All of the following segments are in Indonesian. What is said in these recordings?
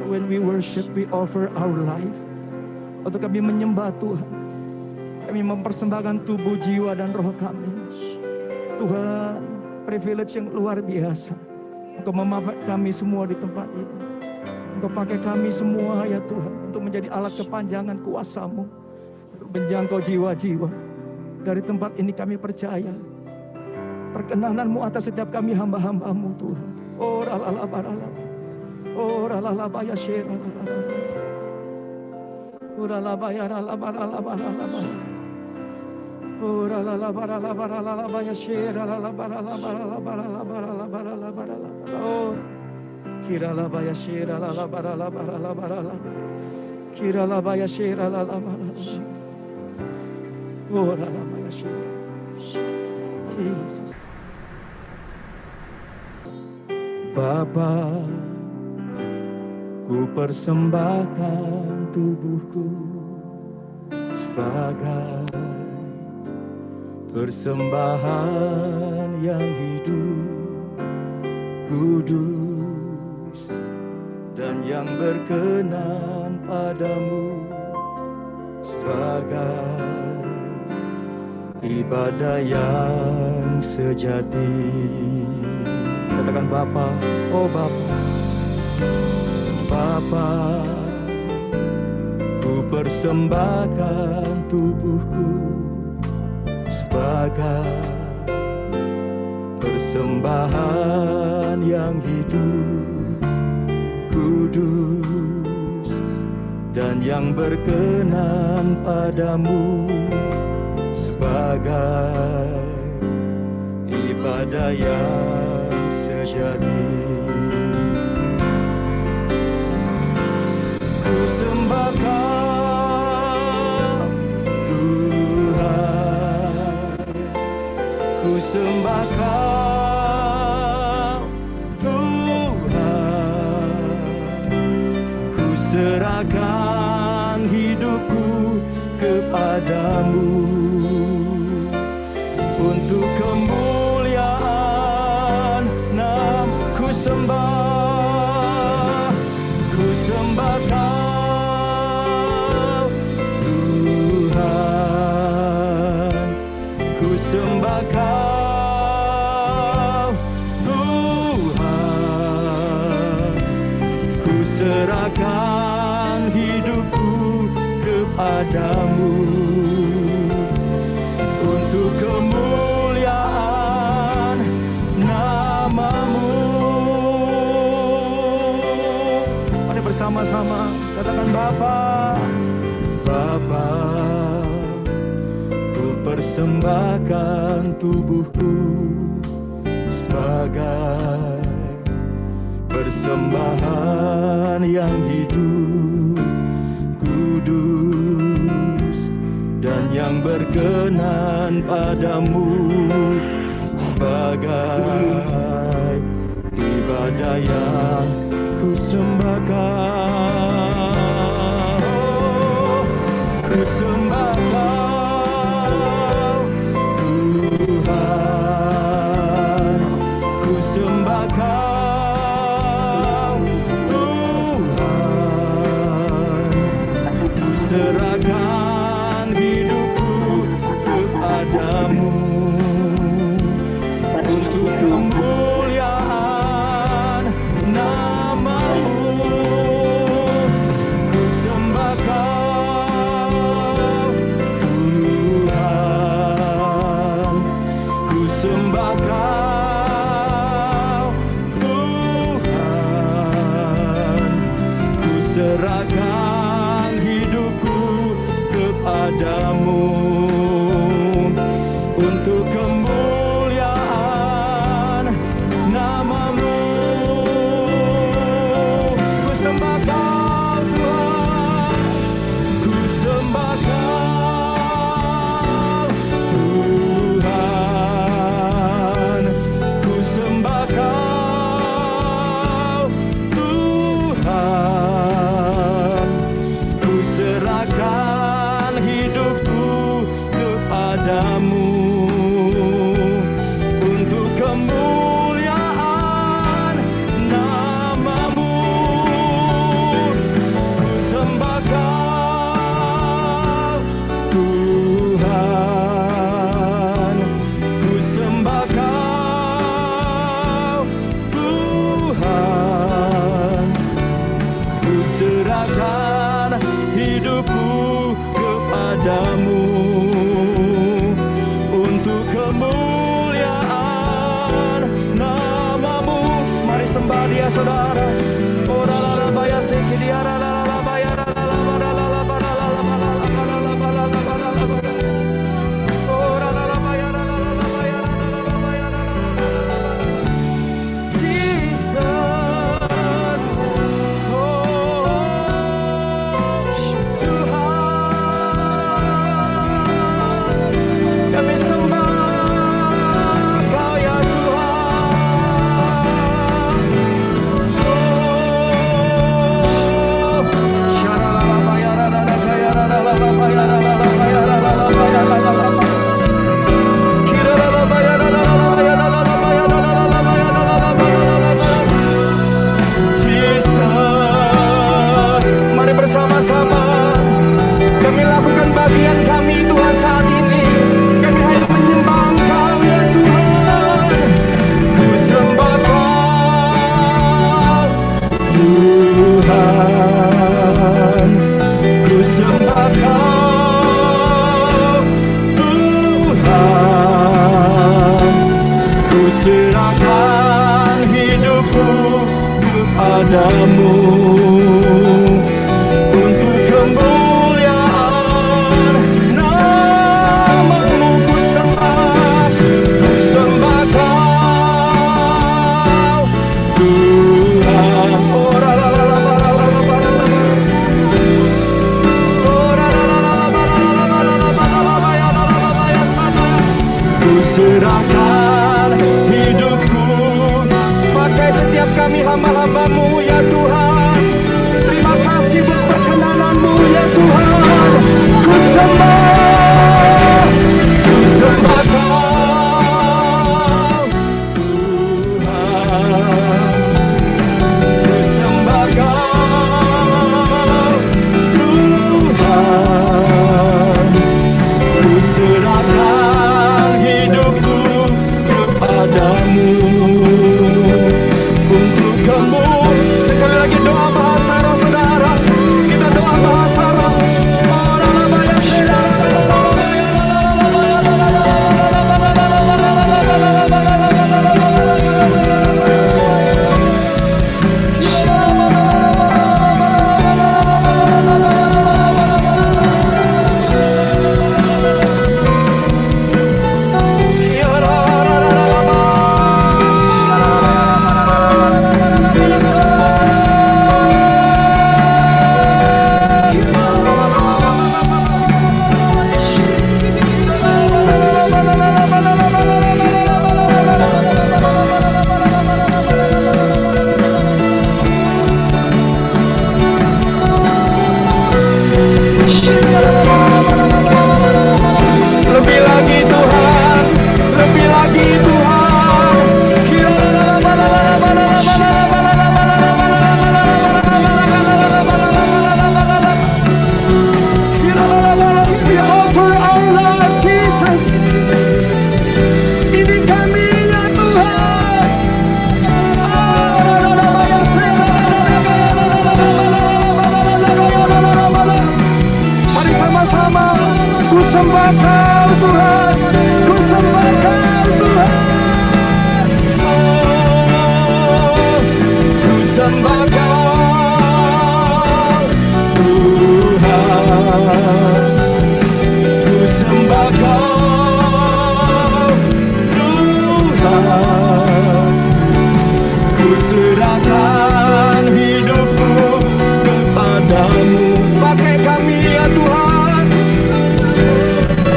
when we worship, we offer our life. Waktu kami menyembah Tuhan, kami mempersembahkan tubuh, jiwa, dan roh kami. Tuhan, privilege yang luar biasa. Engkau memakai kami semua di tempat ini. Engkau pakai kami semua ya Tuhan, untuk menjadi alat kepanjangan kuasa-Mu, untuk menjangkau jiwa-jiwa. Dari tempat ini kami percaya perkenanan-Mu atas setiap kami hamba-hamba-Mu Tuhan. Oh ralalabarala, oh ralalabaya syeralala, oh ralabaya ralabarabarala, oh ralalabaralabaralabaya syeralalabaralabaralabaralabaralabarala, oh kiralabaya syeralalabaralabaralabarala, kiralabaya syeralalabarala, oh ralabaya syeralala. Jesus. Bapa, ku persembahkan tubuhku sebagai persembahan yang hidup, kudus, dan yang berkenan padamu, sebagai ibadah yang sejati. Katakan Bapa, oh Bapa, Bapa, ku persembahkan tubuhku sebagai persembahan yang hidup, kudus, dan yang berkenan padamu, sebagai ibadah yang sejati. Ku sembah Kau Tuhan, ku sembah Kau Tuhan, ku serahkan hidupku kepadamu untuk kemuliaan Nam. Ku sembah Kau Tuhan, ku sembah Kau Tuhan, ku serahkan hidupku kepadamu untuk kemuliaan nama-Mu. Mari bersama-sama katakan Bapa, Bapa, ku persembahkan tubuhku sebagai persembahan yang hidup, kudus, dan yang berkenan padamu, sebagai ibadah yang ku sembahkan. Ku sembah Kau Tuhan, ku sembah Kau Tuhan, ku serahkan hidupku kepadamu untuk kemuliaan nama-Mu. Ku sembah Kau serahkan hidupku kepadamu untuk kemuliaan namamu. Mari sembah Dia saudara. Padamu untuk kemuliaan namamu. Ku sembah Kau Tuhan. Ku serahkan hidupku, pakai setiap kami hamba-hamba-Mu ya Tuhan. Terima kasih buat perkenanan-Mu ya Tuhan. Ku sembah Kau Tuhan. Ku sembah Kau Tuhan. Ku serahkan hidupku kepadamu untuk kamu. Sekali lagi doa bahasa roh saudara. Kita doa bahasa roh. Lebih lagi Tuhan, lebih lagi Tuhan. We offer our life, Jesus. Ini kami ya Tuhan. Mari sama-sama ku sembah Kau Tuhan, ku sembah Kau Tuhan. Ku sembah Kau Tuhan. Ku sembah Kau Tuhan. Ku serahkan hidupku kepadamu. Pakai kami ya Tuhan,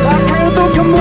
pakai untuk kemuliaan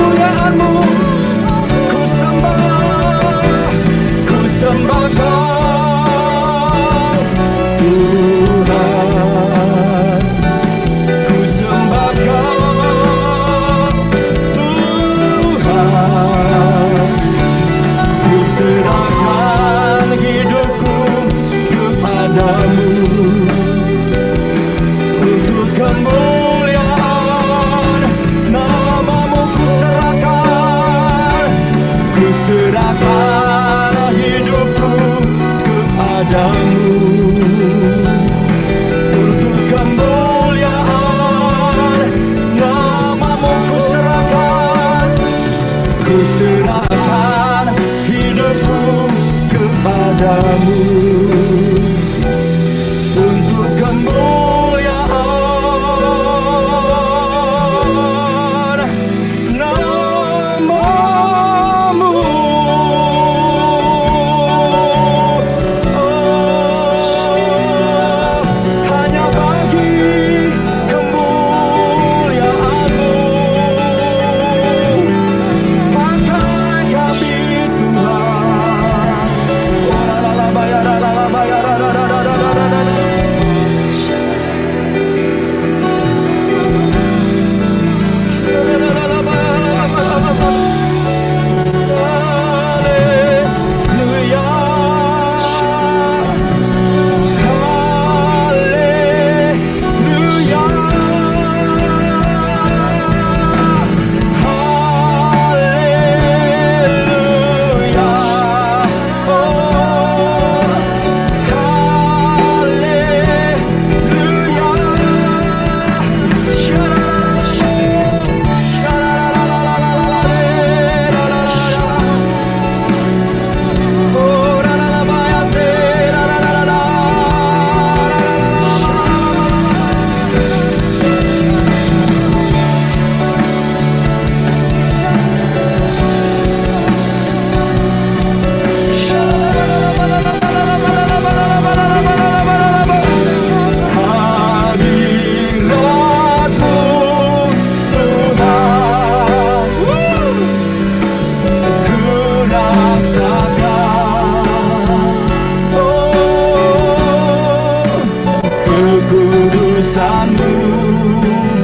kekudusan-Mu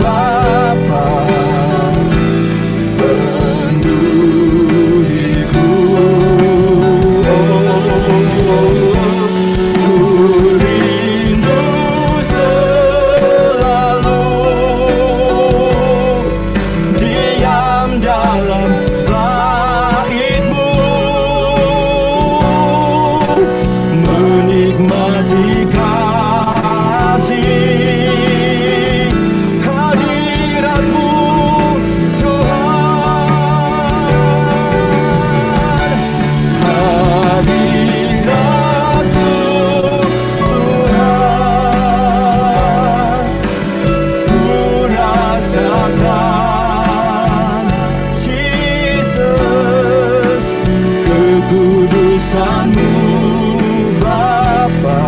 Bapa, penuhiku. Ku rindu selalu diam dalam bait-Mu, menikmati kasih hadirat-Mu Tuhan. Hadirat-Mu Tuhan, ku rasakan Jesus, kekudusan-Mu Bapa,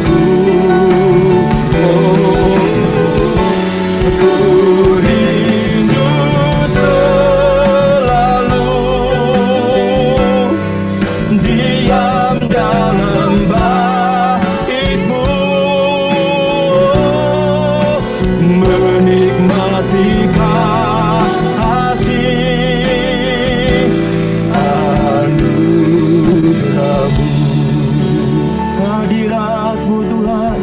penuhiku. Ku rindu selalu diam dalam bait-Mu, menikmati kasih anugerah-Mu. Hadirat-Mu Tuhan,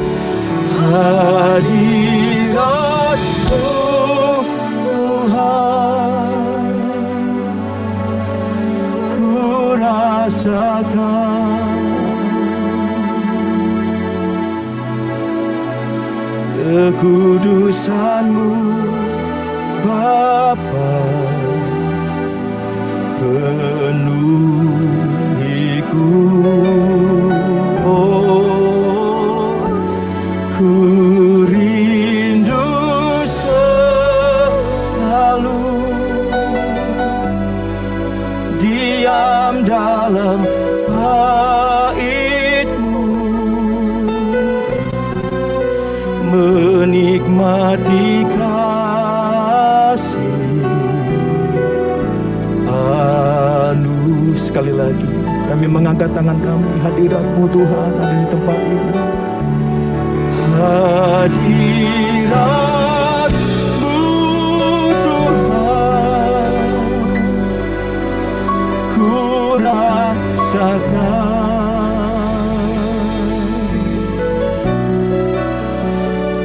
hadirat-Mu Tuhan, ku rasakan kekudusan-Mu Bapa, penuhiku. Ku rindu selalu diam dalam bait-Mu, menikmati kasih sekali lagi kami mengangkat tangan kami, hadirat-Mu Tuhan ada di tempat ini. Hadirat-Mu Tuhan, ku rasakan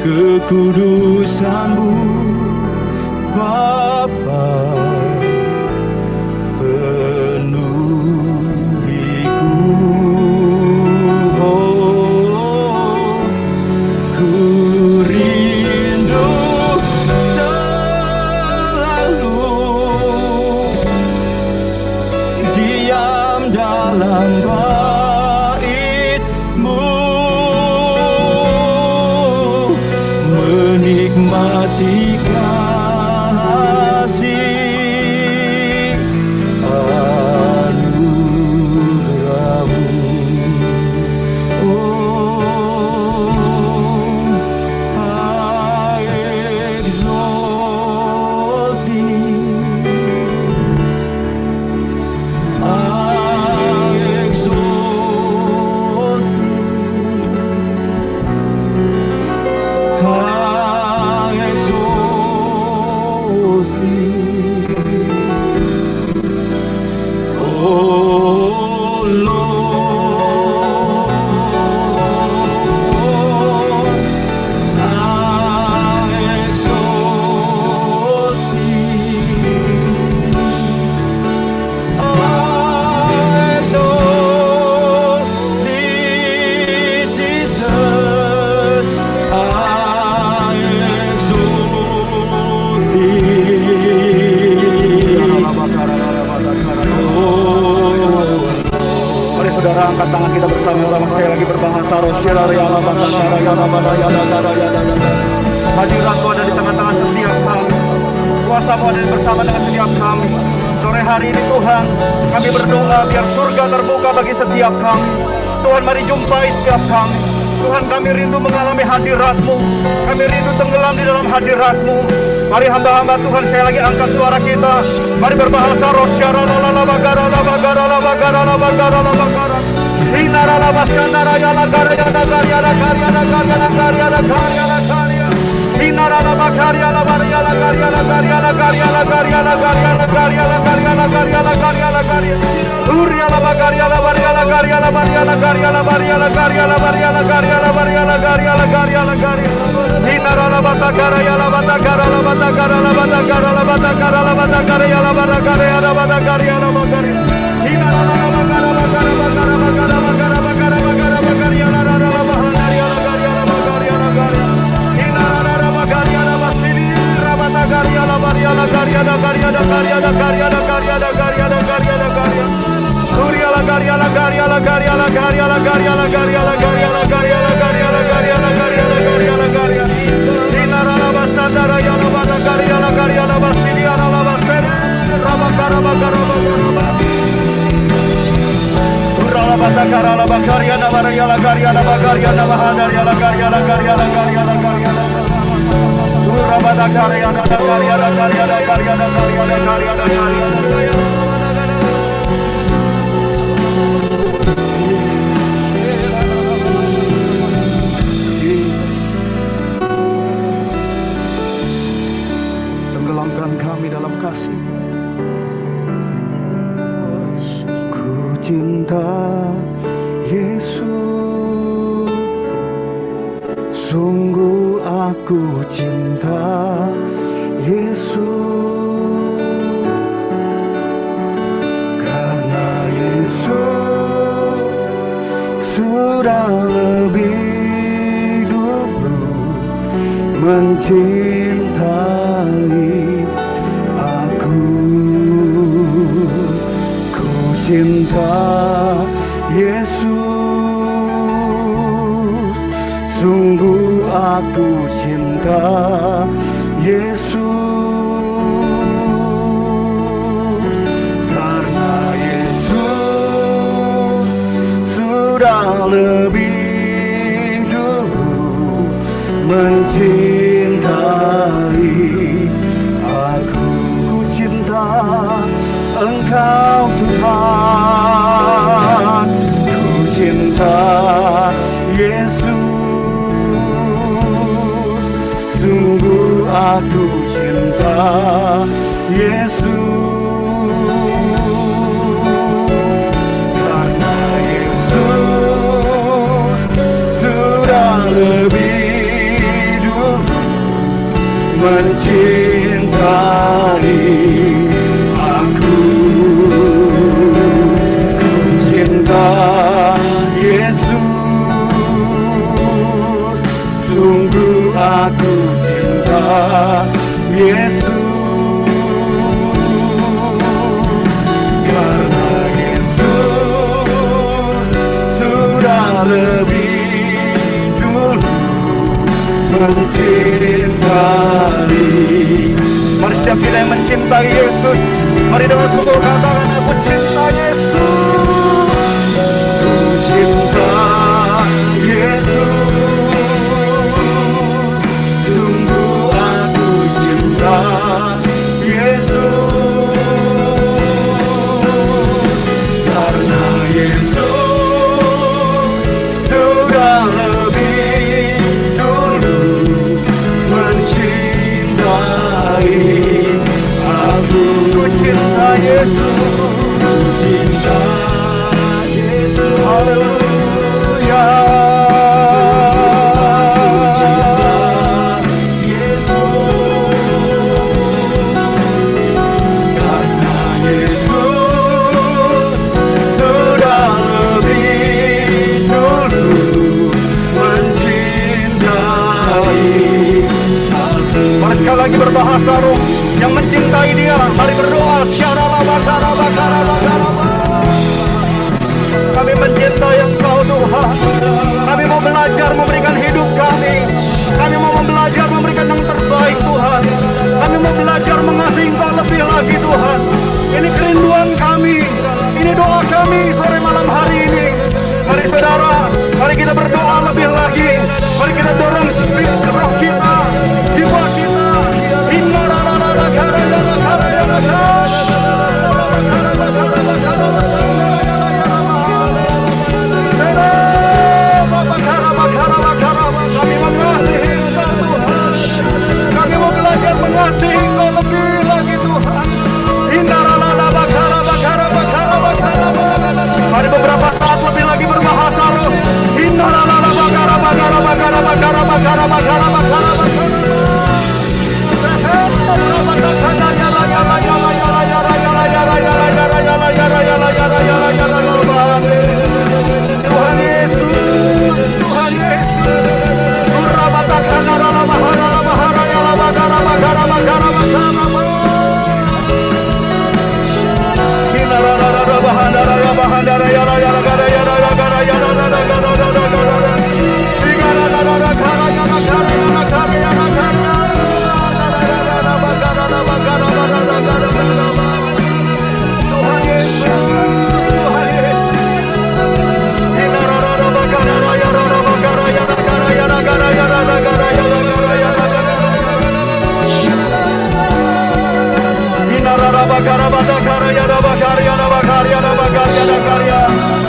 kekudusan-Mu Bapa, penuhiku. Ku rindu selalu diam dalam bait-Mu, menikmati kasih anugerah-Mu. I exalt Thee, I exalt Thee, I exalt Thee, oh Lord, I exalt Thee, I exalt Thee, Jesus, I exalt Thee. Mari saudara angkat tangan kita bersama-sama sekali lagi berbahasa Rosyara. Hadirat-Mu ada di tengah-tengah setiap kami, kuasa-Mu ada bersama dengan setiap kami. Sore hari ini Tuhan, kami berdoa biar surga terbuka bagi setiap kami. Tuhan, mari jumpai setiap kami. Tuhan, kami rindu mengalami hadirat-Mu, kami rindu tenggelam di dalam hadirat-Mu. Mari hamba-hamba Tuhan sekali lagi angkat suara kita. Mari berbahasa Rosyara. Tenggelamkan kami dalam kasih. Ku cinta Yesus, sungguh aku cinta Yesus, karena Yesus sudah lebih dulu mencintai aku. Ku cinta Yesus, sungguh aku cinta Yesus, karena Yesus sudah lebih dulu mencintai aku. Ku cinta Engkau Tuhan, ku cinta Yesus, sungguh aku cinta Yesus, karena Yesus sudah lebih dulu mencintai aku. Ku cinta Yesus, sungguh aku cinta Yesus, karena Yesus sudah lebih dulu mencintai. Mari setiap kita yang mencintai Yesus, mari dengan sungguh katakan, aku cinta Yesus. Ku cinta Yesus, sungguh aku cinta Yesus, karena Yesus sudah lebih dulu mencintai aku. Ku cinta Yesus, ku cinta Yesus, haleluya. Mari sekali lagi berbahasa roh yang mencintai Dia. Mari berdoa. Kami mencintai Engkau Tuhan. Kami mau belajar memberikan hidup kami. Kami mau belajar memberikan yang terbaik Tuhan. Kami mau belajar mengasihi Engkau lebih lagi Tuhan. Ini kerinduan kami. Ini doa kami sore malam hari ini. Mari saudara, mari kita berdoa lebih lagi. Mari kita dorong spirit roh kita, jiwa kita. Inna la la la la la la la la la la. Tuhan Yesus, Tuhan Yesus.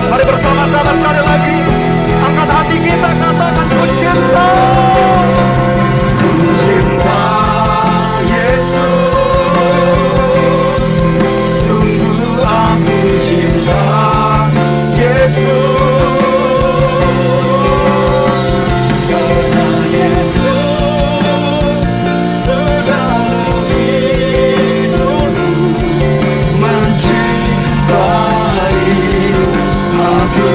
Mari bersama-sama sekali lagi angkat hati kita, katakan ku cinta. Ku cinta Yesus, sungguh aku cinta Yesus, karena Yesus sudah lebih dulu mencintai aku.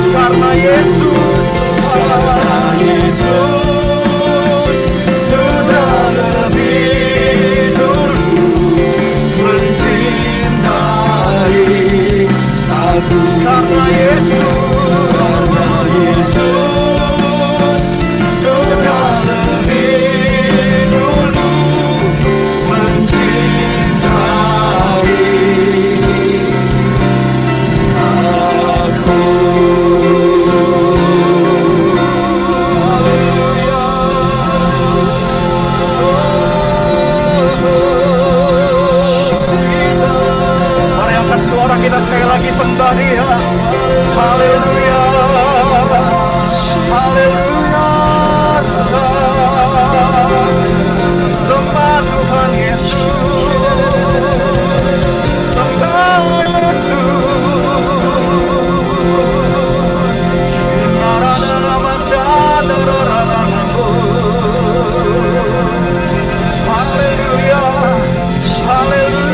Karena Yesus, karena Yesus sudah lebih dulu mencintai aku. Karena Yesus sudah lebih dulu mencintai aku. Suara kita sekali lagi sembah Dia. Haleluya, haleluya. Sembah Tuhan Yesus, sembah Yesus. Haleluya, haleluya.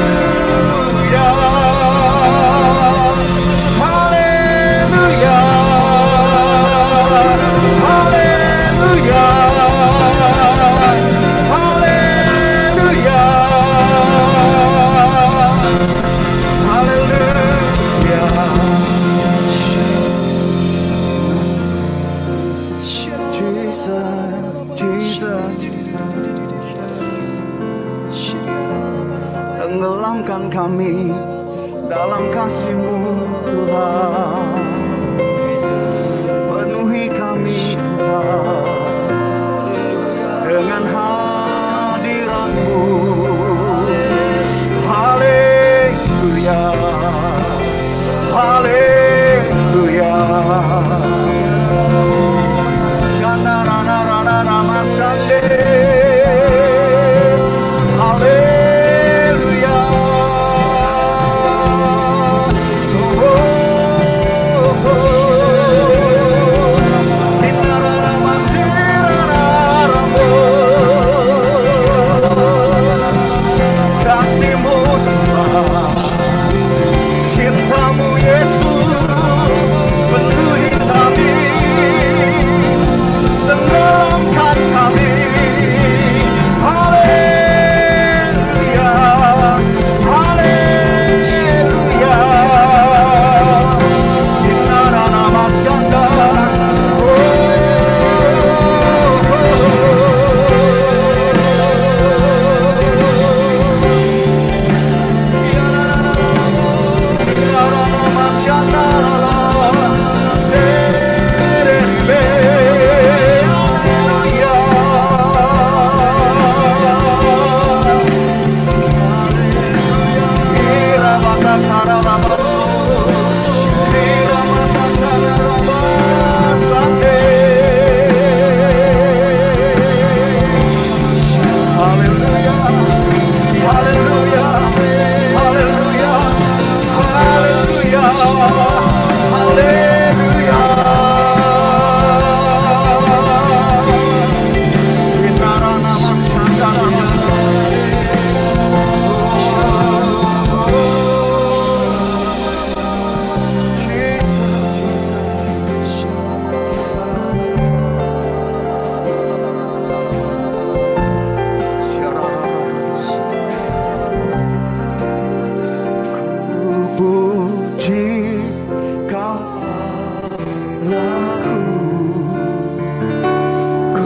Tenggelamkan kami dalam kasih-Mu Tuhan, penuhi kami Tuhan dengan hadirat-Mu. Haleluya, haleluya. Haleluya. Kasih-Mu Tuhan, cinta-Mu Yesus penuhi kami, tenggelamkan kami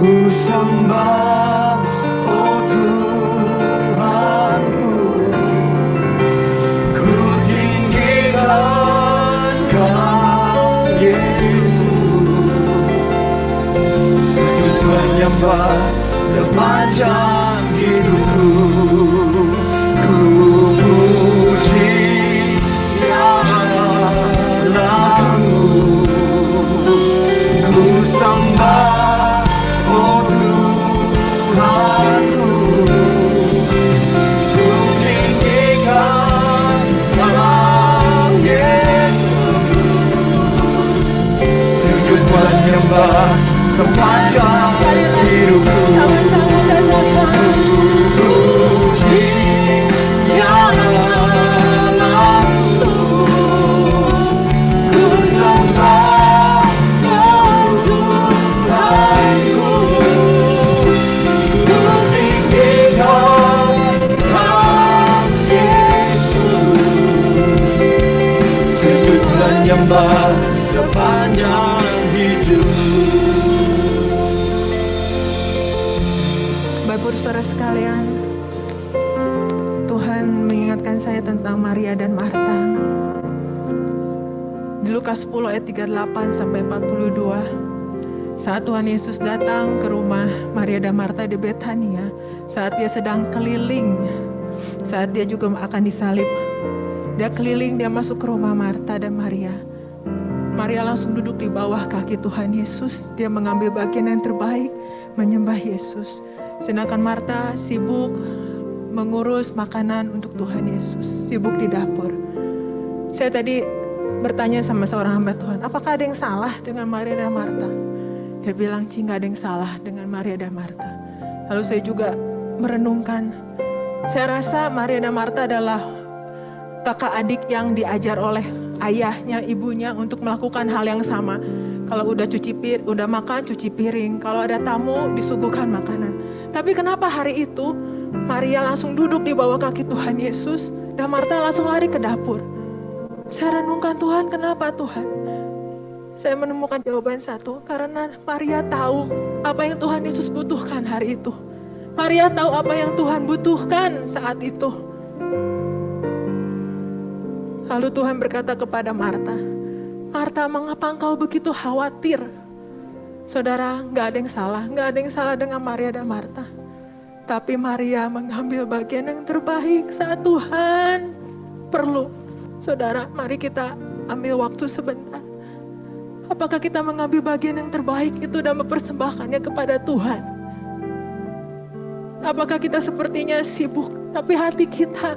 Ku sembah, oh Tuhanku, ku tinggikan Kau Yesus, sujud menyembah sepanjang hidupku. Ku puji ya Allahku, ku sembah, oh Tuhanku, ku tinggikan Kau Yesus, sujud menyembah sepanjang hidupku. Sama-sama katakan, Puji ya Allahku, ku sembah, oh Tuhanku, ku tinggikan Kau Yesus, sujud menyembah sepanjang hidup. Bapak saudara sekalian, Tuhan mengingatkan saya tentang Maria dan Marta. Di Lukas 10 ayat 38 sampai 42. Saat Tuhan Yesus datang ke rumah Maria dan Marta di Betania, saat dia sedang keliling, saat dia juga akan disalib, dia keliling, dia masuk ke rumah Marta dan Maria. Maria langsung duduk di bawah kaki Tuhan Yesus. Dia mengambil bagian yang terbaik, menyembah Yesus. Sedangkan Marta sibuk mengurus makanan untuk Tuhan Yesus, sibuk di dapur. Saya tadi bertanya sama seorang hamba Tuhan, apakah ada yang salah dengan Maria dan Marta? Dia bilang, nggak ada yang salah dengan Maria dan Marta. Lalu saya juga merenungkan, saya rasa Maria dan Marta adalah kakak adik yang diajar oleh ayahnya, ibunya untuk melakukan hal yang sama. Kalau udah udah makan, cuci piring. Kalau ada tamu, disuguhkan makanan. Tapi kenapa hari itu Maria langsung duduk di bawah kaki Tuhan Yesus dan Marta langsung lari ke dapur? Saya renungkan, Tuhan, kenapa Tuhan? Saya menemukan jawaban satu, karena Maria tahu apa yang Tuhan Yesus butuhkan hari itu. Maria tahu apa yang Tuhan butuhkan saat itu. Lalu Tuhan berkata kepada Marta, Marta, mengapa engkau begitu khawatir? Saudara, gak ada yang salah dengan Maria dan Marta. Tapi Maria mengambil bagian yang terbaik saat Tuhan perlu. Saudara, mari kita ambil waktu sebentar. Apakah kita mengambil bagian yang terbaik itu dan mempersembahkannya kepada Tuhan? Apakah kita sepertinya sibuk, tapi hati kita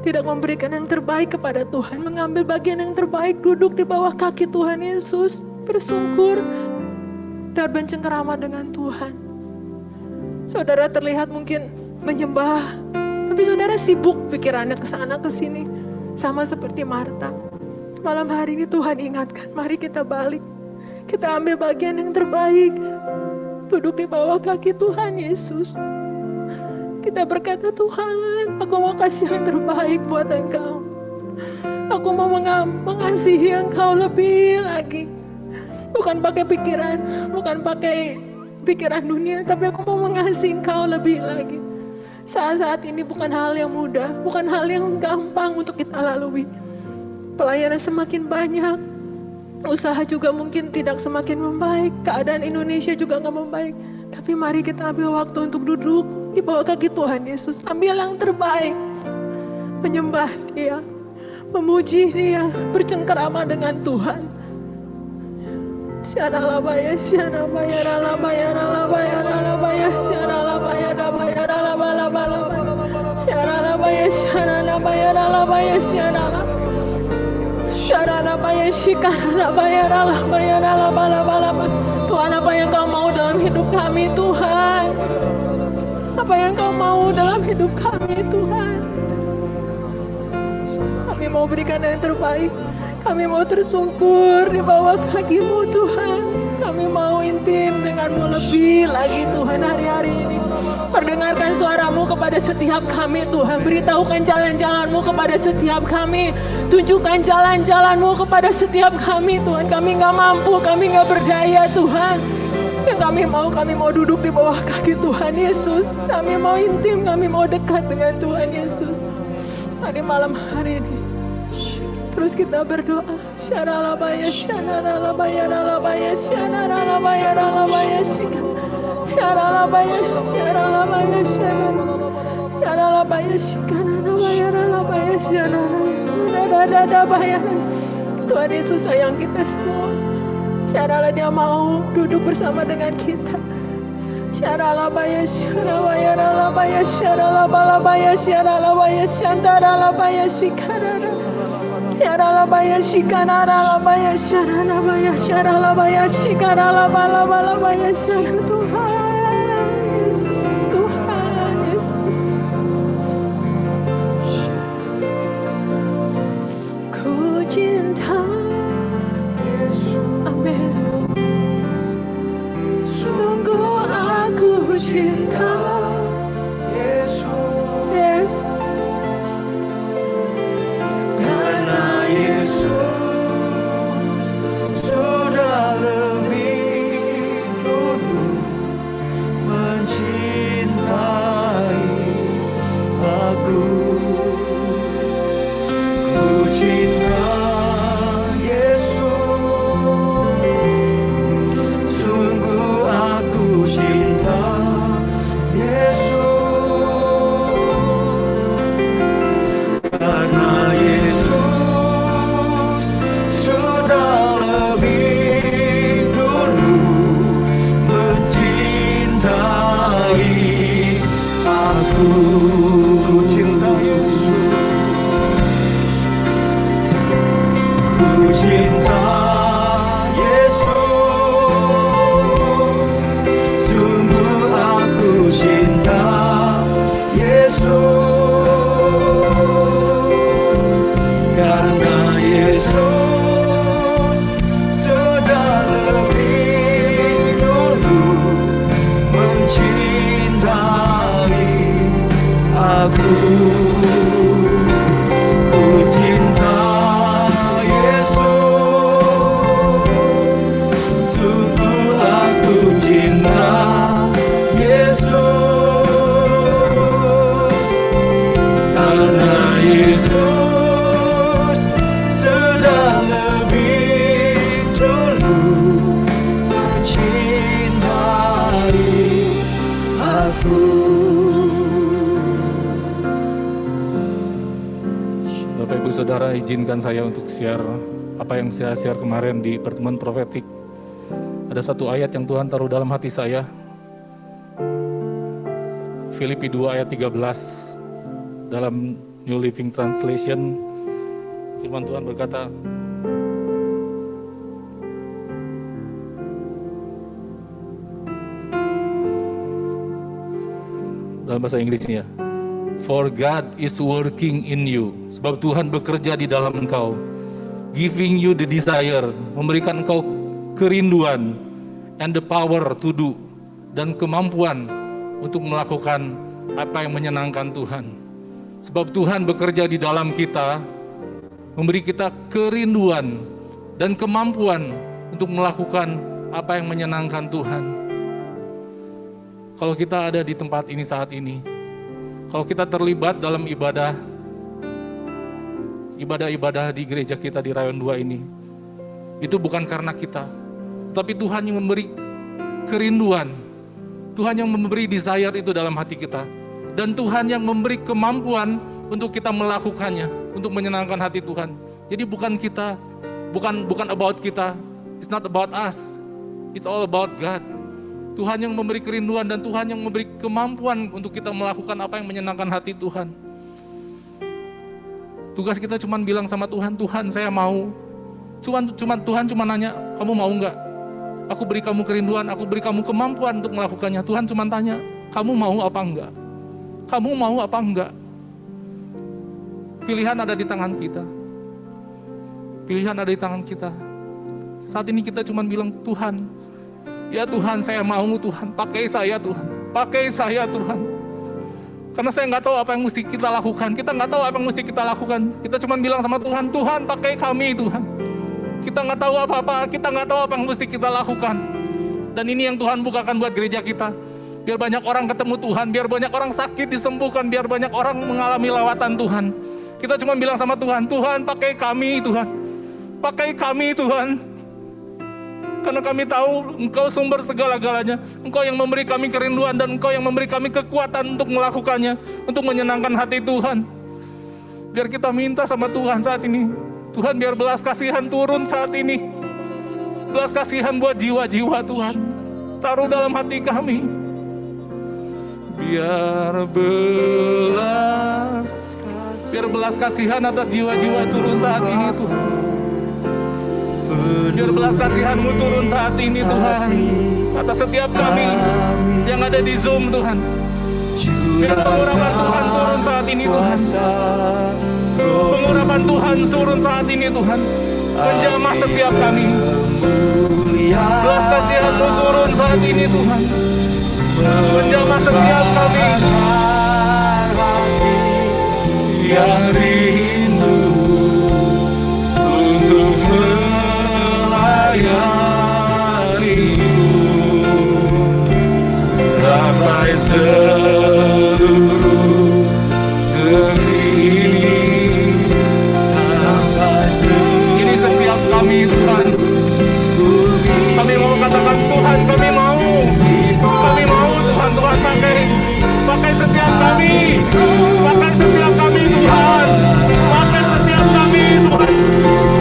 tidak memberikan yang terbaik kepada Tuhan, mengambil bagian yang terbaik, duduk di bawah kaki Tuhan Yesus, bersungkur dan bercengkerama dengan Tuhan. Saudara terlihat mungkin menyembah, tapi saudara sibuk pikirannya ke sana ke sini, sama seperti Marta. Malam hari ini Tuhan ingatkan, mari kita balik, kita ambil bagian yang terbaik, duduk di bawah kaki Tuhan Yesus. Kita berkata, Tuhan, aku mau kasih yang terbaik buat Engkau. Aku mau mengasihi Engkau lebih lagi. Bukan pakai pikiran dunia, tapi aku mau mengasihi Engkau lebih lagi. Saat-saat ini bukan hal yang mudah, bukan hal yang gampang untuk kita lalui. Pelayanan semakin banyak, usaha juga mungkin tidak semakin membaik, keadaan Indonesia juga gak membaik. Tapi mari kita ambil waktu untuk duduk di bawah kaki Tuhan Yesus, ambil yang terbaik, menyembah Dia, memuji Dia, bercengkerama dengan Tuhan. Syaralabaya, syarabaya, ralabaya, ralabaya, ralabaya, syaralabaya, ralabaya, ralabalabala, syaralabaya, syaralabaya, ralabaya, syaralabaya, shikaralabaya, ralabaya, ralabalabala. Tuhan, apa yang Kau mau dalam hidup kami, Tuhan? Apa yang Kau mau dalam hidup kami, Tuhan? Kami mau berikan yang terbaik. Kami mau tersungkur di bawah kaki-Mu, Tuhan. Kami mau intim dengan-Mu lebih lagi, Tuhan, hari-hari ini. Perdengarkan suara-Mu kepada setiap kami, Tuhan. Beritahukan jalan-jalan-Mu kepada setiap kami. Tunjukkan jalan-jalan-Mu kepada setiap kami, Tuhan. Kami gak mampu, kami gak berdaya, Tuhan. Dan kami mau duduk di bawah kaki Tuhan Yesus. Kami mau intim, kami mau dekat dengan Tuhan Yesus. Mari malam hari ini terus kita berdoa. Syaralabaya, syaralabaya, ralabaya, syaralabaya, ralabaya, syaralabaya, syaralabaya, syaralabaya, syaralabaya, ralabaya, syaralabaya. Tuhan Yesus sayang kita semua. Syaralah Dia mau duduk bersama dengan kita. Syaralabaya, syaralabaya, ralabaya, syaralabalabaya, syaralabaya, syandaralabaya, sikarara. Syaralabaya, sikaralabaya, syaralabaya, syaralabaya, sikaralabalabalabaya, syaralabaya. Tuhan Yesus, Tuhan Yesus. Ku cinta Yesus. Amin. Sungguh aku cinta Yesus. Yes. Karena Yesus sudah lebih dulu mencintai aku. Ku cinta Yesus, sungguh aku cinta Yesus. Karena Yesus sudah lebih dulu mencintai aku. Ku cinta Yesus, ku cinta Yesus, sungguh aku cinta Yesus. Karena Yesus sudah lebih dulu mencintai aku. Ku cinta Yesus, sungguh aku cinta Yesus. Karena Yesus sudah lebih dulu mencintai aku. Bapak Ibu Saudara, izinkan saya untuk share apa yang saya share kemarin di pertemuan profetik. Ada satu ayat yang Tuhan taruh dalam hati saya. Filipi 2 ayat 13 dalam New Living Translation. Firman Tuhan berkata, dalam bahasa Inggrisnya, for God is working in you. Sebab Tuhan bekerja di dalam engkau, giving you the desire, memberikan engkau kerinduan, and the power to do, dan kemampuan untuk melakukan apa yang menyenangkan Tuhan. Sebab Tuhan bekerja di dalam kita, memberi kita kerinduan dan kemampuan untuk melakukan apa yang menyenangkan Tuhan. Kalau kita ada di tempat ini saat ini, kalau kita terlibat dalam ibadah di gereja kita di Rayon 2 ini, itu bukan karena kita, tapi Tuhan yang memberi kerinduan, Tuhan yang memberi desire itu dalam hati kita, dan Tuhan yang memberi kemampuan untuk kita melakukannya, untuk menyenangkan hati Tuhan. Jadi bukan kita, bukan about kita, it's not about us, it's all about God. Tuhan yang memberi kerinduan dan Tuhan yang memberi kemampuan untuk kita melakukan apa yang menyenangkan hati Tuhan. Tugas kita cuma bilang sama Tuhan, Tuhan saya mau. Tuhan cuma nanya, kamu mau enggak? Aku beri kamu kerinduan, aku beri kamu kemampuan untuk melakukannya. Tuhan cuma tanya, kamu mau apa enggak? Kamu mau apa enggak? Pilihan ada di tangan kita. Pilihan ada di tangan kita. Saat ini kita cuma bilang, Tuhan, ya Tuhan saya mau Tuhan, pakai saya Tuhan, pakai saya Tuhan. Karena saya nggak tahu apa yang mesti kita lakukan, kita nggak tahu apa yang mesti kita lakukan. Kita cuma bilang sama Tuhan, Tuhan pakai kami Tuhan. Kita nggak tahu apa-apa, kita nggak tahu apa yang mesti kita lakukan. Dan ini yang Tuhan bukakan buat gereja kita. Biar banyak orang ketemu Tuhan, biar banyak orang sakit disembuhkan, biar banyak orang mengalami lawatan Tuhan. Kita cuma bilang sama Tuhan, Tuhan pakai kami Tuhan. Pakai kami Tuhan. Karena kami tahu Engkau sumber segala-galanya. Engkau yang memberi kami kerinduan dan Engkau yang memberi kami kekuatan untuk melakukannya. Untuk menyenangkan hati Tuhan. Biar kita minta sama Tuhan saat ini. Tuhan biar belas kasihan turun saat ini. Belas kasihan buat jiwa-jiwa Tuhan. Taruh dalam hati kami. Biar belas kasihan atas jiwa-jiwa turun saat ini Tuhan. Biar belas kasihan-Mu turun saat ini Tuhan. Atas setiap kami yang ada di Zoom Tuhan. Biar pengurapan Tuhan turun saat ini Tuhan. Pengurapan Tuhan turun saat ini Tuhan. Menjamah setiap kami. Belas kasihan-Mu turun saat ini Tuhan. Menjamah setiap kami yang rindu untuk melayani-Mu sampai seluruh negeri ini. Ini setiap kami Tuhan. Kami mau katakan Tuhan, kami mau Tuhan, Tuhan pakai setiap kami, pakai setiap kami Tuhan, pakai setiap kami Tuhan,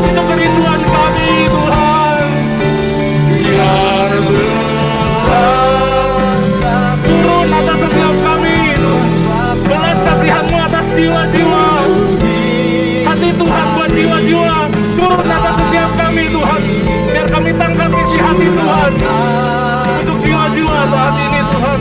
itu kerinduan kami Tuhan. Biar belas turun atas setiap kami Tuhan, belas kasihan-Mu atas jiwa-jiwa, hati Tuhan buat jiwa-jiwa, turun atas setiap kami Tuhan, biar kami tangkap isi hati Tuhan. Untuk jiwa-jiwa saat ini Tuhan.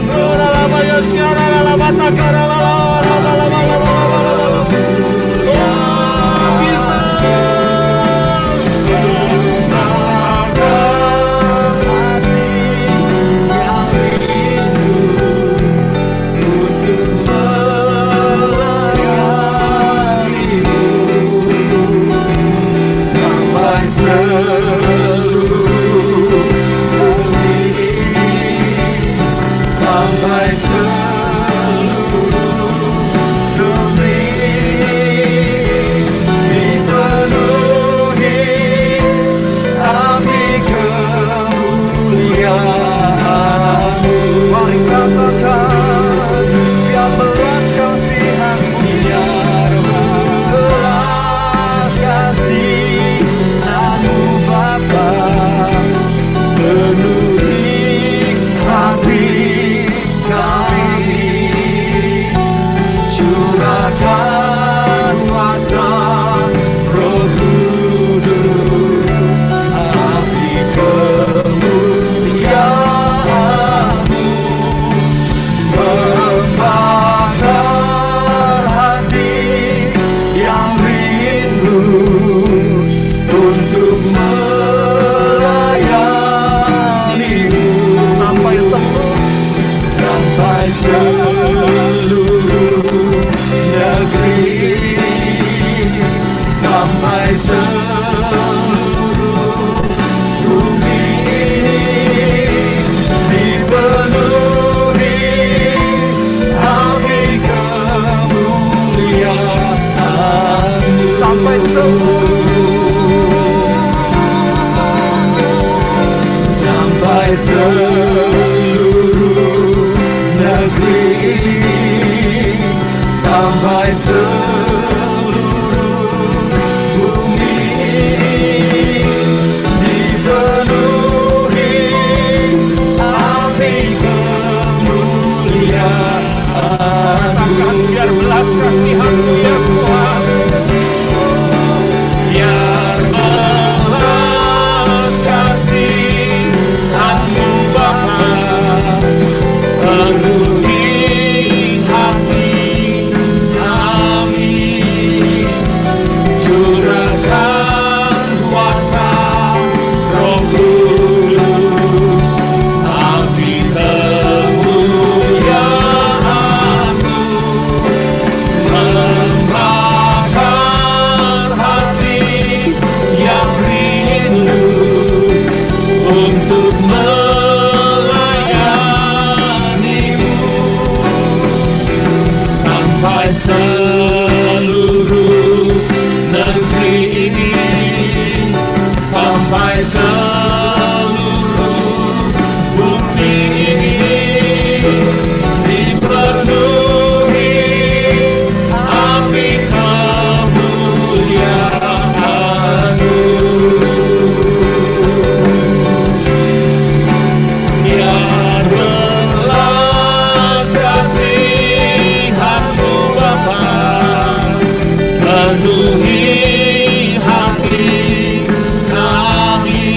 penuhi hati kami,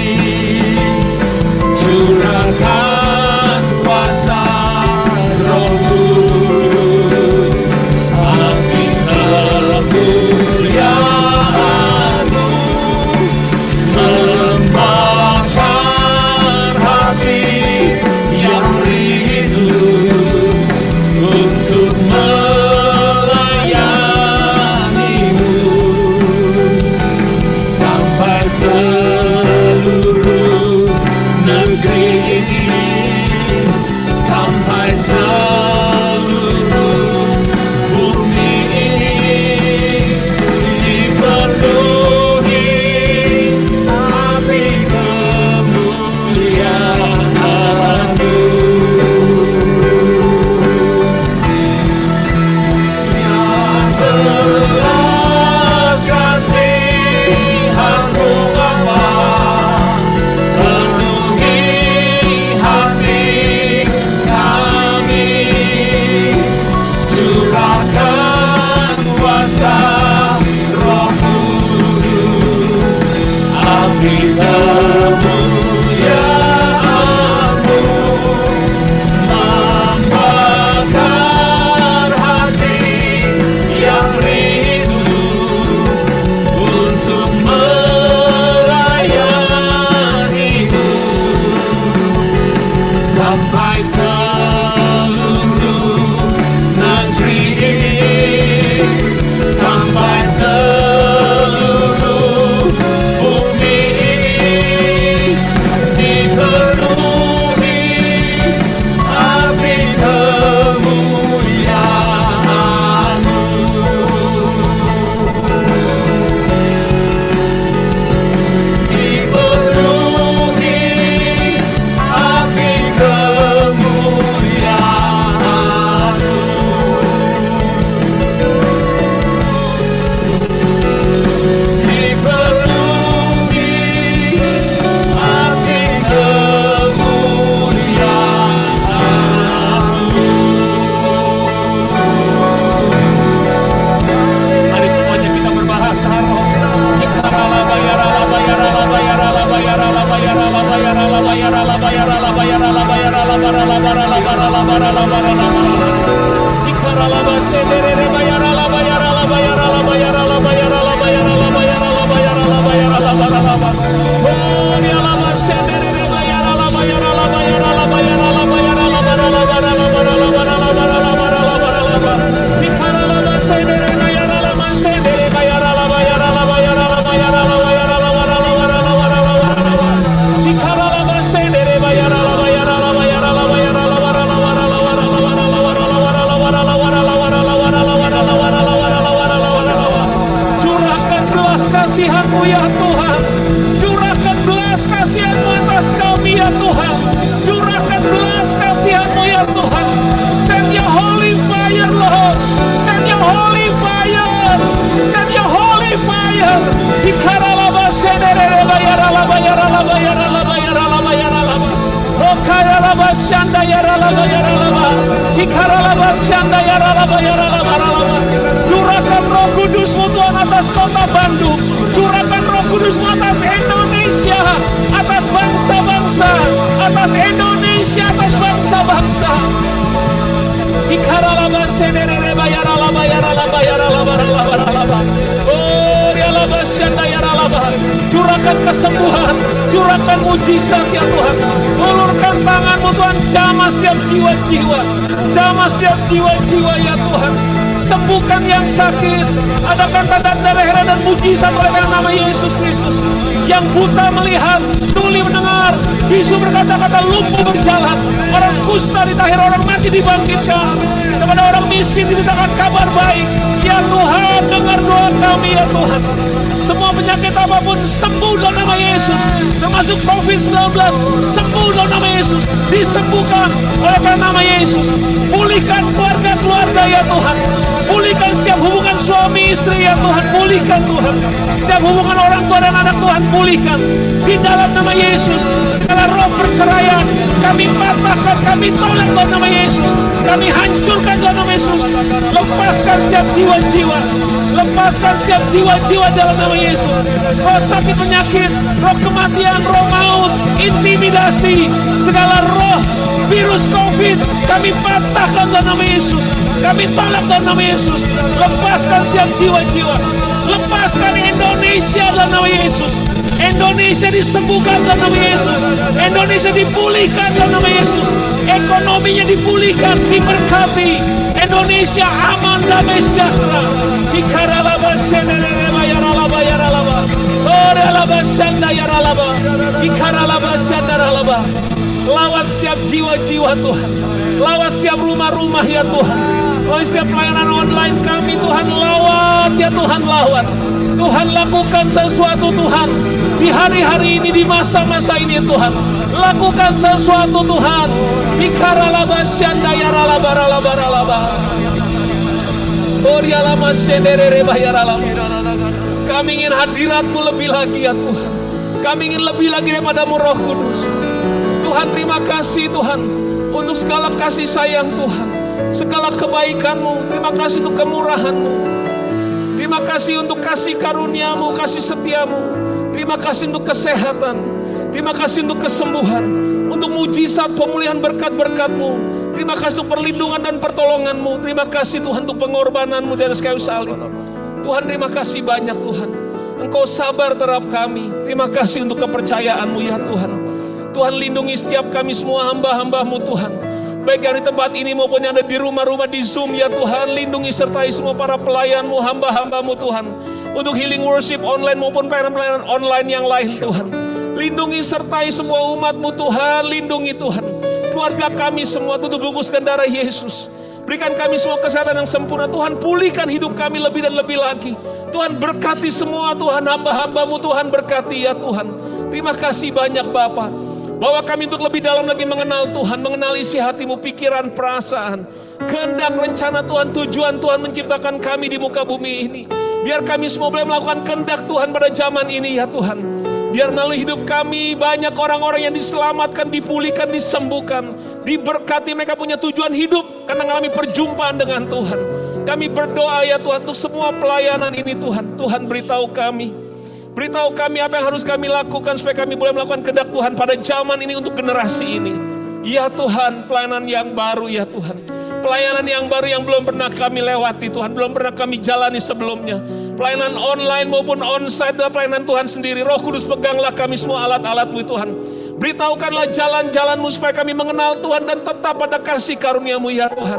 curahkan kuasa Roh Kudus, api kemuliaan-Mu membakar hati yang rindu untuk melayani-Mu sampai seluruh negeri ini, sampai seluruh bumi ini dipenuhi api kemuliaan-Mu. Yang belas kasihan-Mu Bapa, penuhi hati kami, curahkan kuasa Roh Kudus, api kemuliaan-Mu membakar hati yang rindu untuk melayani-Mu sampai seluruh negeri ini, sampai seluruh bumi ini dipenuhi api kemuliaan-Mu. Dipenuhi api kemuliaan-Mu. Dipenuhi api kemuliaan-Mu. Mari semuanya kita berbahasa roh. Curahkan belas kasihan-Mu ya Tuhan, curahkan belas kasihan-Mu atas kami ya Tuhan, curahkan belas kasihan-Mu ya Tuhan. Send your holy fire Lord, send your holy fire, send your holy fire. Curahkan Roh Kudus-Mu Tuhan atas kota Bandung, curahkan Roh Kudus-Mu atas Indonesia, atas bangsa-bangsa, atas Indonesia, atas bangsa-bangsa. Curahkan kesembuhan, curahkan mujizat ya Tuhan. Ulurkan tangan-Mu Tuhan, jamah setiap jiwa-jiwa, jamah setiap jiwa-jiwa ya Tuhan. Sembuhkan yang sakit, adakan tanda-tanda heran dan mujizat oleh nama Yesus Kristus. Yang buta melihat, tuli mendengar, bisu berkata-kata, lumpuh berjalan, orang kusta ditahir, orang mati dibangkitkan, kepada orang miskin diberitakan kabar baik. Ya Tuhan, dengar doa kami ya Tuhan. Semua penyakit apapun sembuh dalam nama Yesus, termasuk COVID-19 sembuh dalam nama Yesus, disembuhkan oleh nama Yesus. Pulihkan keluarga-keluarga ya Tuhan, pulihkan setiap Setiap hubungan suami istri ya Tuhan, pulihkan Tuhan. Setiap hubungan orang tua dan anak Tuhan, pulihkan. Di dalam nama Yesus, segala roh perceraian, kami patahkan, kami tolak dalam nama Yesus. Kami hancurkan dalam nama Yesus. Lepaskan setiap jiwa-jiwa. Lepaskan setiap jiwa-jiwa dalam nama Yesus. Roh sakit penyakit, roh kematian, roh maut, intimidasi, segala roh virus COVID, kami patahkan dalam nama Yesus. Kami tolak dalam nama Yesus. Lepaskan setiap jiwa-jiwa. Lepaskan Indonesia dalam nama Yesus. Indonesia disembuhkan dalam nama Yesus. Indonesia dipulihkan dalam nama Yesus. Ekonominya dipulihkan, diberkati. Indonesia aman, damai sejahtera. Ikaralaba sendereba yaralaba yaralaba. Oralaba sanda yaralaba. Ikaralaba sandaralaba. Lawan setiap jiwa-jiwa Tuhan. Lawan setiap rumah-rumah ya Tuhan. Lawan setiap pelayanan online kami Tuhan. Lawan ya Tuhan, lawan. Tuhan lakukan sesuatu Tuhan. Di hari-hari ini, di masa-masa ini Tuhan. Lakukan sesuatu Tuhan. Ikaralaba syanda yaralaba ralaba ralaba. Orialama sendereba yaralaba. Kami ingin hadirat-Mu lebih lagi ya Tuhan. Kami ingin lebih lagi daripada-Mu Roh Kudus. Tuhan, terima kasih Tuhan untuk segala kasih sayang Tuhan, segala kebaikan-Mu. Terima kasih untuk kemurahan-Mu. Terima kasih untuk kasih karunia-Mu, kasih setia-Mu. Terima kasih untuk kesehatan. Terima kasih untuk kesembuhan, untuk mujizat pemulihan berkat-berkat-Mu. Terima kasih untuk perlindungan dan pertolongan-Mu. Terima kasih Tuhan untuk pengorbanan-Mu di atas kayu salib. Tuhan, terima kasih banyak Tuhan. Engkau sabar terhadap kami. Terima kasih untuk kepercayaan-Mu ya Tuhan. Tuhan, lindungi setiap kami semua hamba-hamba-Mu Tuhan. Baik yang di tempat ini maupun yang ada di rumah-rumah di Zoom ya Tuhan. Lindungi sertai semua para pelayan-Mu, hamba-hamba-Mu Tuhan. Untuk healing worship online maupun pelayanan-pelayanan online yang lain Tuhan. Lindungi sertai semua umat-Mu Tuhan. Lindungi Tuhan keluarga kami semua, tutup bungkuskan darah Yesus. Berikan kami semua kesehatan yang sempurna Tuhan. Pulihkan hidup kami lebih dan lebih lagi. Tuhan, berkati semua Tuhan, hamba-hamba-Mu Tuhan, berkati ya Tuhan. Terima kasih banyak Bapa. Bawa kami untuk lebih dalam lagi mengenal Tuhan, mengenal isi hati-Mu, pikiran, perasaan, kehendak, rencana Tuhan, tujuan Tuhan menciptakan kami di muka bumi ini. Biar kami semua boleh melakukan kehendak Tuhan pada zaman ini ya Tuhan. Biar melalui hidup kami banyak orang-orang yang diselamatkan, dipulihkan, disembuhkan, diberkati, mereka punya tujuan hidup karena mengalami perjumpaan dengan Tuhan. Kami berdoa ya Tuhan untuk semua pelayanan ini Tuhan. Tuhan, beritahu kami. Beritahu kami apa yang harus kami lakukan supaya kami boleh melakukan kehendak Tuhan pada zaman ini untuk generasi ini. Ya Tuhan, pelayanan yang baru ya Tuhan. Pelayanan yang baru yang belum pernah kami lewati Tuhan, belum pernah kami jalani sebelumnya. Pelayanan online maupun onsite adalah pelayanan Tuhan sendiri. Roh Kudus, peganglah kami semua alat-alat-Mu Tuhan. Beritahukanlah jalan-jalan-Mu supaya kami mengenal Tuhan dan tetap pada kasih karunia-Mu ya Tuhan.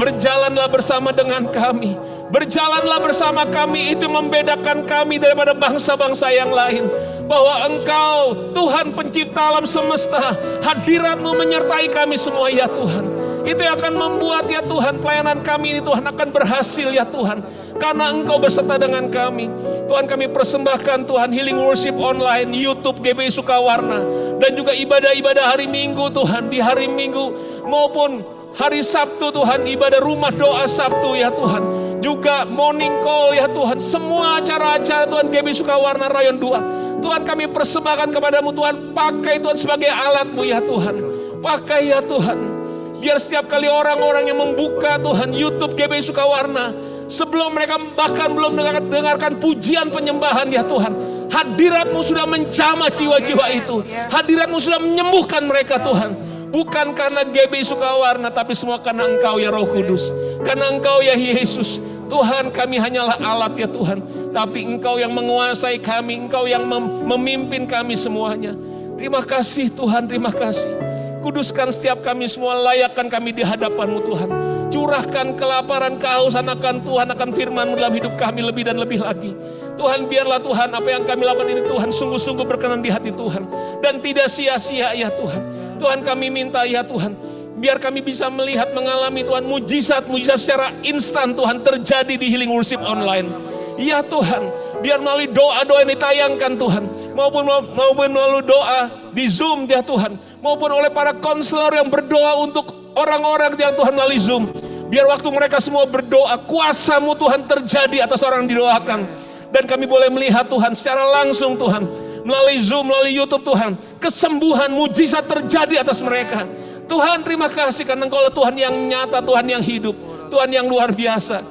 Berjalanlah bersama dengan kami. Berjalanlah bersama kami, itu membedakan kami daripada bangsa-bangsa yang lain. Bahwa Engkau Tuhan pencipta alam semesta, hadirat-Mu menyertai kami semua ya Tuhan. Itu yang akan membuat ya Tuhan pelayanan kami ini Tuhan akan berhasil ya Tuhan. Karena Engkau beserta dengan kami. Tuhan, kami persembahkan Tuhan healing worship online, YouTube GBI Sukawarna. Dan juga ibadah-ibadah hari Minggu Tuhan, di hari Minggu maupun hari Sabtu Tuhan, ibadah rumah doa Sabtu ya Tuhan. Juga morning call ya Tuhan. Semua acara-acara Tuhan GBI Sukawarna Rayon 2. Tuhan, kami persembahkan kepadamu Tuhan. Pakai Tuhan sebagai alat-Mu ya Tuhan. Pakai ya Tuhan. Biar setiap kali orang-orang yang membuka Tuhan YouTube GBI Sukawarna, sebelum mereka bahkan belum dengarkan pujian penyembahan ya Tuhan, hadirat-Mu sudah menjamah jiwa-jiwa itu. Hadirat-Mu sudah menyembuhkan mereka Tuhan. Bukan karena GBI Sukawarna, tapi semua karena Engkau ya Roh Kudus. Karena Engkau ya Yesus. Tuhan, kami hanyalah alat ya Tuhan. Tapi Engkau yang menguasai kami, Engkau yang memimpin kami semuanya. Terima kasih Tuhan, terima kasih. Kuduskan setiap kami semua, layakkan kami di hadapan-Mu Tuhan. Curahkan kelaparan, kehausan akan Tuhan, akan firman-Mu dalam hidup kami lebih dan lebih lagi. Tuhan, biarlah Tuhan apa yang kami lakukan ini Tuhan sungguh-sungguh berkenan di hati Tuhan. Dan tidak sia-sia ya Tuhan. Tuhan, kami minta ya Tuhan, biar kami bisa melihat, mengalami Tuhan mujizat-mujizat secara instan Tuhan terjadi di healing worship online. Ya Tuhan, biar melalui doa-doa yang ditayangkan Tuhan, maupun melalui doa di Zoom ya Tuhan, maupun oleh para konselor yang berdoa untuk orang-orang yang Tuhan melalui Zoom, Biar waktu mereka semua berdoa, kuasa-Mu Tuhan terjadi atas orang yang didoakan. Dan kami boleh melihat Tuhan secara langsung Tuhan, melalui Zoom, melalui YouTube Tuhan, kesembuhan, mujizat terjadi atas mereka. Tuhan, terima kasih karena Engkau Tuhan yang nyata, Tuhan yang hidup, Tuhan yang luar biasa.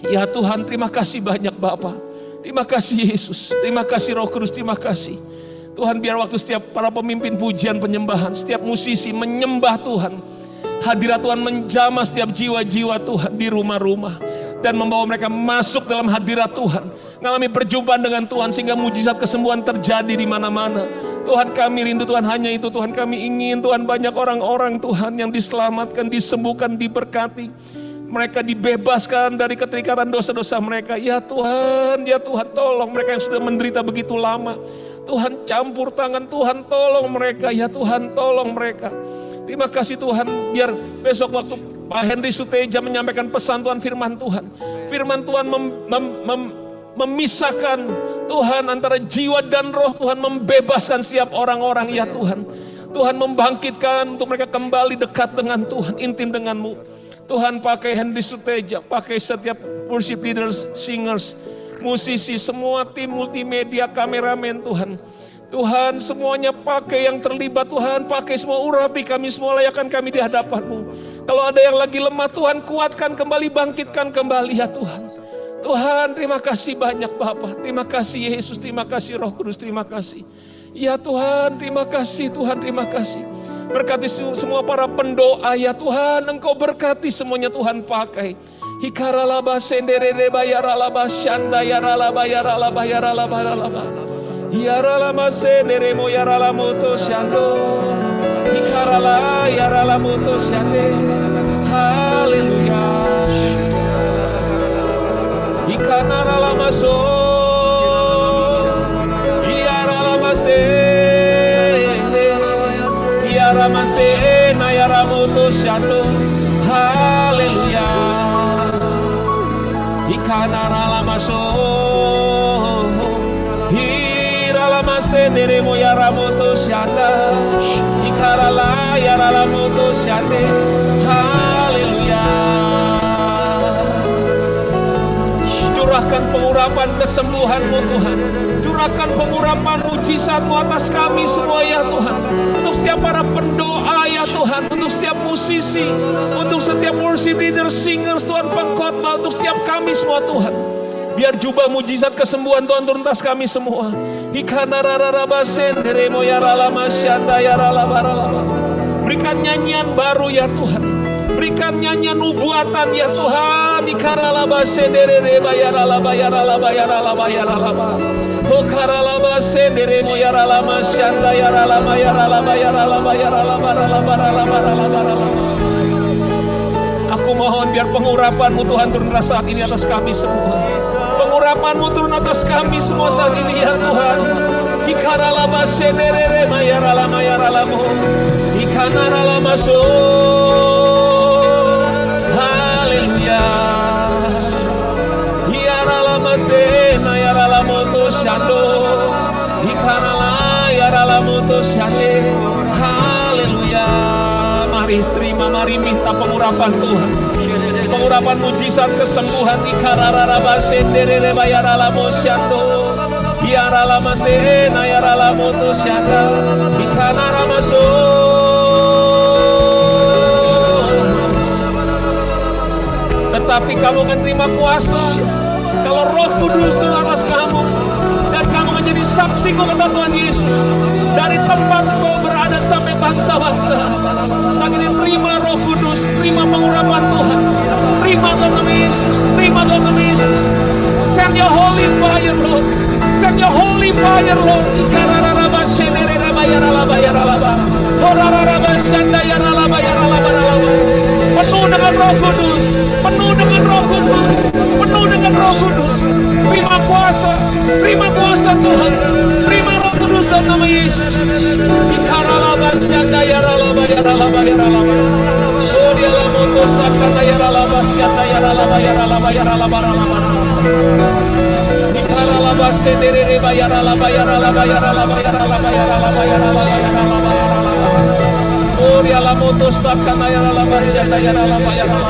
Ya Tuhan, terima kasih banyak Bapa. Terima kasih Yesus, terima kasih Roh Kudus, terima kasih. Tuhan, biar waktu setiap para pemimpin pujian penyembahan, setiap musisi menyembah Tuhan, hadirat Tuhan menjamah setiap jiwa-jiwa Tuhan di rumah-rumah, dan membawa mereka masuk dalam hadirat Tuhan, mengalami perjumpaan dengan Tuhan, sehingga mujizat kesembuhan terjadi di mana-mana. Tuhan, kami rindu Tuhan, hanya itu Tuhan, kami ingin Tuhan banyak orang-orang Tuhan yang diselamatkan, disembuhkan, diberkati. Mereka dibebaskan dari keterikatan dosa-dosa mereka. Ya Tuhan, tolong mereka yang sudah menderita begitu lama. Tuhan, campur tangan, Tuhan tolong mereka. Ya Tuhan, tolong mereka. Terima kasih Tuhan, biar besok waktu Pak Henry Suteja menyampaikan pesan Tuhan, firman Tuhan. Firman Tuhan memisahkan Tuhan antara jiwa dan roh, Tuhan membebaskan setiap orang-orang ya Tuhan. Tuhan membangkitkan untuk mereka kembali dekat dengan Tuhan, intim dengan-Mu. Tuhan, pakai Henry Suteja, pakai setiap worship leaders, singers, musisi, semua tim multimedia, kameramen Tuhan. Tuhan, semuanya pakai yang terlibat Tuhan, pakai semua, urapi kami semua, layakkan kami di hadapan-Mu. Kalau ada yang lagi lemah Tuhan, kuatkan kembali, bangkitkan kembali ya Tuhan. Tuhan, terima kasih banyak Bapa, terima kasih Yesus, terima kasih Roh Kudus, terima kasih. Ya Tuhan, terima kasih Tuhan, terima kasih. Berkati semua para pendoa ya Tuhan, Engkau berkati semuanya Tuhan, pakai. Hikaralaba sendere bayaralaba shanda yaralaba yaralaba yaralaba yaralaba. Yaralama sendere mo yaralamoto shando. Hikarala yaralamoto shande. Haleluya. Hikanaralama so. Yaralama se. Yarama se na yaramoto shando. Haleluya. Ikanaralamaso Hiralamase neremo yaramoto shanda Ikarala yaralamoto shande. Haleluya. Curahkan pengurapan kesembuhan-Mu Tuhan, curahkan pengurapan mujizat-Mu atas kami semua ya Tuhan. Untuk setiap para pendoa ya Tuhan, untuk setiap musisi, untuk setiap worship leader, singers Tuhan, pengkhotbah, untuk setiap kami semua Tuhan. Biar jubah mujizat kesembuhan Tuhan turun atas kami semua. Berikan nyanyian baru ya Tuhan, berikan nyanyian nubuatan ya Tuhan. Ikaralaba sendere bayaralaba yaralaba yaralaba yaralaba. Hokaralaba sendere mo yaralama shanda yaralama yaralaba yaralaba yaralaba yaralaba yaralaba yaralaba. Aku mohon biar pengurapan-Mu Tuhan turun saat ini atas kami semua. Pengurapan-Mu turun atas kami semua saat ini ya Tuhan. Ikaralaba sendere bayaralama yaralamo. Ikanaralama so. Haleluya. Yaralamasena yaralamoto shando. Ikanala yaralamoto shande. Haleluya. Mari terima, mari minta pengurapan Tuhan. Pengurapan mujizat kesembuhan. Ikarararabasendere bayaralamo shando. Yaralamasena yaralamoto shanda. Ikanaramaso. Tetapi kamu akan terima kuasa kalau Roh Kudus turun atas kamu, dan kamu menjadi saksiku kata Tuhan Yesus. Dari tempat kau berada sampai bangsa-bangsa. Saat ini terima Roh Kudus, terima pengurapan Tuhan, terima Tuhan Yesus, terima Tuhan Yesus. Send your holy fire Lord, send your holy fire Lord. Penuh dengan Roh Kudus, penuh dengan Roh Kudus, penuh dengan Roh Kudus. Terima kuasa Tuhan, terima Roh Kudus dalam nama Yesus. Ikaralabasyanda yaralaba yaralaba yaralaba. Oh dialamotos takata yaralabasyanda yaralaba yaralaba yaralaba yaralaba. Ikaralabasendere bayaralaba yaralaba yaralaba yaralaba yaralaba yaralaba yaralaba yaralaba. Oh ya la motos takana ya la masyada ya la ya la.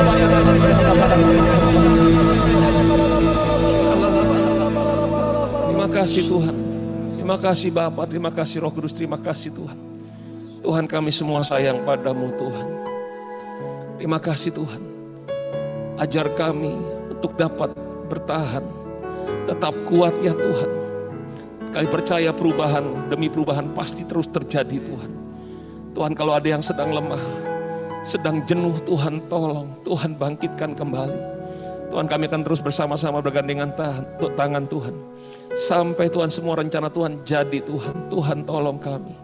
Terima kasih Tuhan. Terima kasih Bapa, terima kasih Roh Kudus, terima kasih Tuhan. Tuhan kami semua sayang padamu Tuhan. Terima kasih Tuhan. Ajar kami untuk dapat bertahan, tetap kuat ya Tuhan. Kami percaya perubahan demi perubahan pasti terus terjadi Tuhan. Tuhan kalau ada yang sedang lemah, sedang jenuh Tuhan tolong, Tuhan bangkitkan kembali. Tuhan kami akan terus bersama-sama bergandengan tangan Tuhan. Sampai Tuhan semua rencana Tuhan jadi Tuhan. Tuhan tolong kami.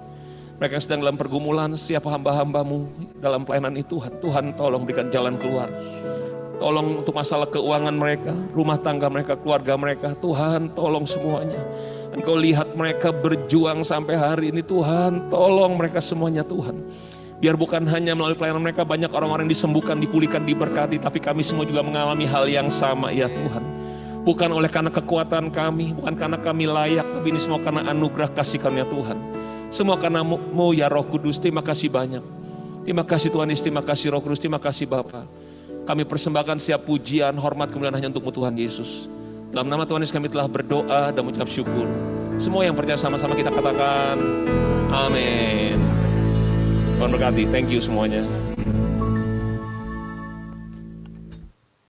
Mereka yang sedang dalam pergumulan, setiap hamba-hambamu dalam pelayanan itu Tuhan. Tuhan tolong berikan jalan keluar. Tolong untuk masalah keuangan mereka, rumah tangga mereka, keluarga mereka. Tuhan tolong semuanya. Engkau lihat mereka berjuang sampai hari ini Tuhan. Tolong mereka semuanya Tuhan. Biar bukan hanya melalui pelayanan mereka banyak orang-orang yang disembuhkan, dipulihkan, diberkati. Tapi kami semua juga mengalami hal yang sama ya Tuhan. Bukan oleh karena kekuatan kami, bukan karena kami layak. Tapi ini semua karena anugerah kasih karunia Tuhan. Semua karena-Mu ya Roh Kudus. Terima kasih banyak. Terima kasih Tuhan Yesus, terima kasih Roh Kudus, terima kasih Bapa. Kami persembahkan setiap pujian, hormat, kemuliaan hanya untuk Tuhan Yesus. Dalam nama Tuhan Yesus kami telah berdoa dan mengucap syukur. Semua yang percaya sama-sama kita katakan amin. Tuhan berkati, thank you semuanya.